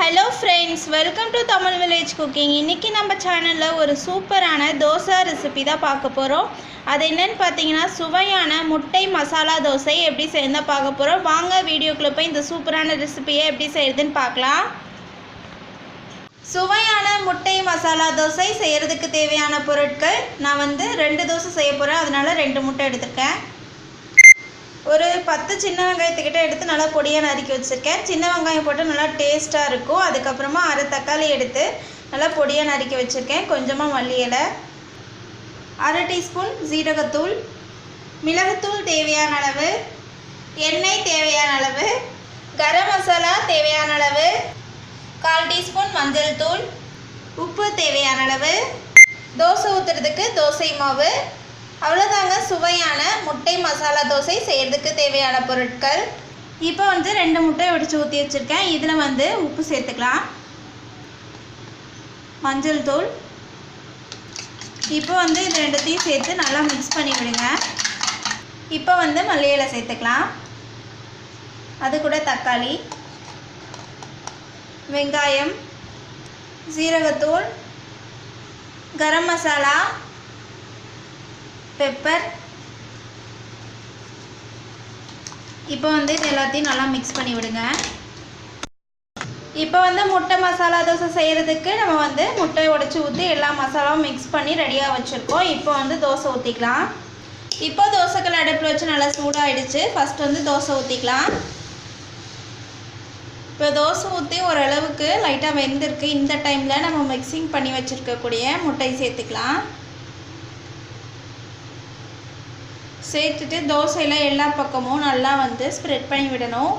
Hello friends, welcome to Tamil Village Cooking. இன்னைக்கு நம்ம சேனல்ல ஒரு சூப்பரான தோசை ரெசிபி தான் பார்க்க போறோம். அது என்னன்னு பாத்தீங்கன்னா சுவையான முட்டை மசாலா தோசை எப்படி செய்யறதுன்னு பார்க்க போறோம். வாங்க வீடியோக்குள்ள போய் இந்த சூப்பரான ரெசிபியை எப்படி செய்யறதுன்னு பார்க்கலாம். சுவையான முட்டை மசாலா தோசை செய்யறதுக்கு தேவையான பொருட்கள் நான் வந்து 2 தோசை செய்ய போறேன். அதனால 2 முட்டை எடுத்துக்கேன். ஒரு 10 சின்ன வெங்காயத்துக்கிட்ட எடுத்து நல்லா பொடியாக நறுக்கி வச்சுருக்கேன். சின்ன வெங்காயம் போட்டு நல்லா டேஸ்ட்டாக இருக்கும். அதுக்கப்புறமா அரை தக்காளி எடுத்து நல்லா பொடியாக நறுக்கி வச்சுருக்கேன். கொஞ்சமாக மல்லி இலை, அரை டீஸ்பூன் ஜீரகத்தூள், மிளகுத்தூள் தேவையான அளவு, எண்ணெய் தேவையான அளவு, கரம் மசாலா தேவையான அளவு, 1/4 டீஸ்பூன் மஞ்சள் தூள், உப்பு தேவையான அளவு, தோசை ஊற்றுறதுக்கு தோசை மாவு. அவ்வளோதாங்க சுவையான முட்டை மசாலா தோசை செய்கிறதுக்கு தேவையான பொருட்கள். இப்போ வந்து 2 முட்டை உடைச்சு ஊற்றி வச்சுருக்கேன். இதில் வந்து உப்பு சேர்த்துக்கலாம், மஞ்சள் தூள். இப்போ வந்து இது ரெண்டுத்தையும் சேர்த்து நல்லா மிக்ஸ் பண்ணி விடுங்க. இப்போ வந்து மல்லி இலை சேர்த்துக்கலாம், அது கூட தக்காளி, வெங்காயம், ஜீரகத்தூள், கரம் மசாலா, பெப்பர். இப்போ வந்து இது எல்லாத்தையும் நல்லா மிக்ஸ் பண்ணி விடுங்க. இப்போ வந்து முட்டை மசாலா தோசை செய்கிறதுக்கு நம்ம வந்து முட்டையை உடைச்சி ஊற்றி எல்லா மசாலாவும் மிக்ஸ் பண்ணி ரெடியாக வச்சுருக்கோம். இப்போ வந்து தோசை ஊற்றிக்கலாம். இப்போ தோசைக்கல் அடுப்பில் வச்சு நல்லா சூடாகிடுச்சு. ஃபஸ்ட்டு வந்து தோசை ஊற்றிக்கலாம். இப்போ தோசை ஊற்றி ஓரளவுக்கு லைட்டாக வெந்திருக்கு. இந்த டைமில் நம்ம மிக்சிங் பண்ணி வச்சுருக்கக்கூடிய முட்டை சேர்த்துக்கலாம். சேர்த்துட்டு தோசையில் எல்லா பக்கமும் நல்லா வந்து ஸ்ப்ரெட் பண்ணி விடணும்.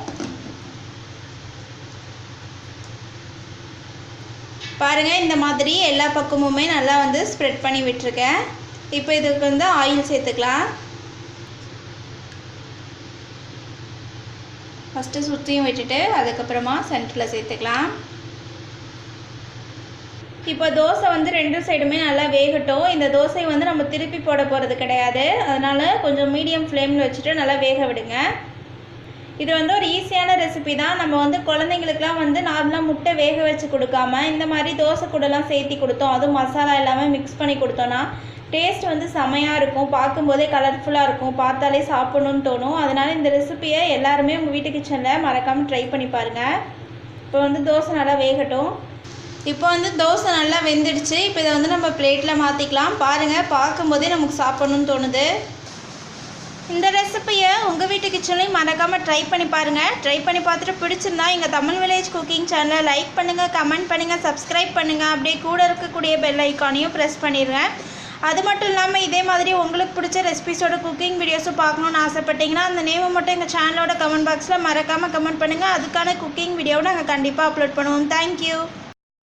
பாருங்கள், இந்த மாதிரி எல்லா பக்கமுமே நல்லா வந்து ஸ்ப்ரெட் பண்ணி விட்டுருக்கேன். இப்போ இதுக்கு வந்து ஆயில் சேர்த்துக்கலாம். ஃபஸ்ட்டு சுற்றியும் விட்டுட்டு அதுக்கப்புறமா சென்டரில் சேர்த்துக்கலாம். இப்போ தோசை வந்து 2 சைடுமே நல்லா வேகட்டும். இந்த தோசை வந்து நம்ம திருப்பி போட போகிறது கிடையாது. அதனால் கொஞ்சம் மீடியம் ஃப்ளேமில் வச்சுட்டு நல்லா வேக விடுங்க. இது வந்து ஒரு ஈஸியான ரெசிபி தான். நம்ம வந்து குழந்தைங்களுக்குலாம் வந்து நார்மலாக முட்டை வேக வச்சு கொடுக்காம இந்த மாதிரி தோசை கூடலாம் சேர்த்தி கொடுத்தோம், அதுவும் மசாலா எல்லாமே மிக்ஸ் பண்ணி கொடுத்தோன்னா டேஸ்ட் வந்து செமையாக இருக்கும். பார்க்கும்போதே கலர்ஃபுல்லாக இருக்கும், பார்த்தாலே சாப்பிடணுன்னு தோணும். அதனால் இந்த ரெசிபியை எல்லாருமே உங்கள் வீட்டு கிச்சனில் மறக்காமல் ட்ரை பண்ணி பாருங்கள். இப்போ வந்து தோசை நல்லா வேகட்டும். இப்போ வந்து தோசை நல்லா வெந்துடுச்சு. இப்போ இதை வந்து நம்ம பிளேட்டில் மாற்றிக்கலாம். பாருங்கள், பார்க்கும்போதே நமக்கு சாப்பிடணும்னு தோணுது. இந்த ரெசிபியை உங்கள் வீட்டு கிச்சன்லையும் மறக்காமல் ட்ரை பண்ணி பாருங்கள். ட்ரை பண்ணி பார்த்துட்டு பிடிச்சிருந்தா எங்கள் தமிழ் வில்லேஜ் குக்கிங் சேனலை லைக் பண்ணுங்கள், கமெண்ட் பண்ணுங்கள், சப்ஸ்கிரைப் பண்ணுங்கள். அப்படியே கூட இருக்கக்கூடிய பெல் ஐக்கானையும் ப்ரெஸ் பண்ணிடுங்க. அது மட்டும் இல்லாமல் இதே மாதிரி உங்களுக்கு பிடிச்ச ரெசிபிஸோட குக்கிங் வீடியோஸும் பார்க்கணுன்னு ஆசைப்பட்டீங்கன்னா அந்த நேமை மட்டும் எங்கள் சேனலோட கமெண்ட் பாக்ஸில் மறக்காமல் கமெண்ட் பண்ணுங்கள். அதுக்கான குக்கிங் வீடியோவை நாங்கள் கண்டிப்பாக அப்லோட் பண்ணுவோம். தேங்க்யூ.